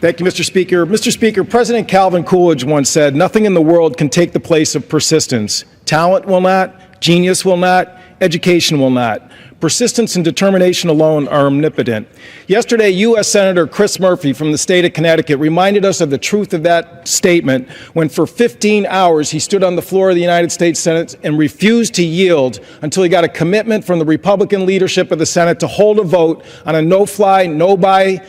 Thank you, Mr. Speaker. Mr. Speaker, President Calvin Coolidge once said, "Nothing in the world can take the place of persistence. Talent will not, genius will not, education will not. Persistence and determination alone are omnipotent." Yesterday, U.S. Senator Chris Murphy from the state of Connecticut reminded us of the truth of that statement when for 15 hours he stood on the floor of the United States Senate and refused to yield until he got a commitment from the Republican leadership of the Senate to hold a vote on a no-fly, no-buy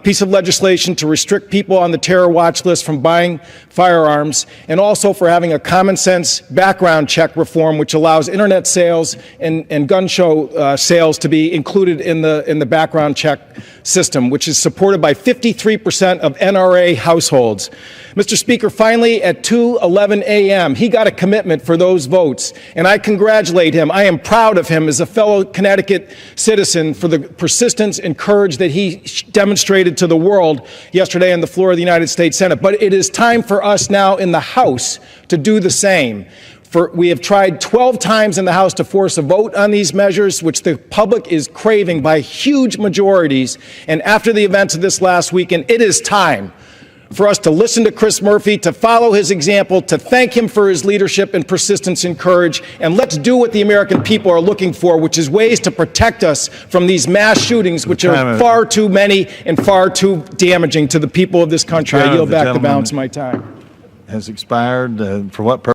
piece of legislation to restrict people on the terror watch list from buying firearms, and also for having a common-sense background check reform which allows internet sales and gun show sales to be included in the background check system, which is supported by 53% of NRA households. Mr. Speaker, finally at 2:11 a.m., he got a commitment for those votes, and I congratulate him. I am proud of him as a fellow Connecticut citizen for the persistence and courage that he demonstrated to the world yesterday on the floor of the United States Senate. But it is time for us now in the House to do the same. We have tried 12 times in the House to force a vote on these measures, which the public is craving by huge majorities. And after the events of this last weekend, it is time for us to listen to Chris Murphy, to follow his example, to thank him for his leadership and persistence and courage, and let's do what the American people are looking for, which is ways to protect us from these mass shootings, which are far too many and far too damaging to the people of this country. I yield back the balance of my time. Has expired. For what purpose?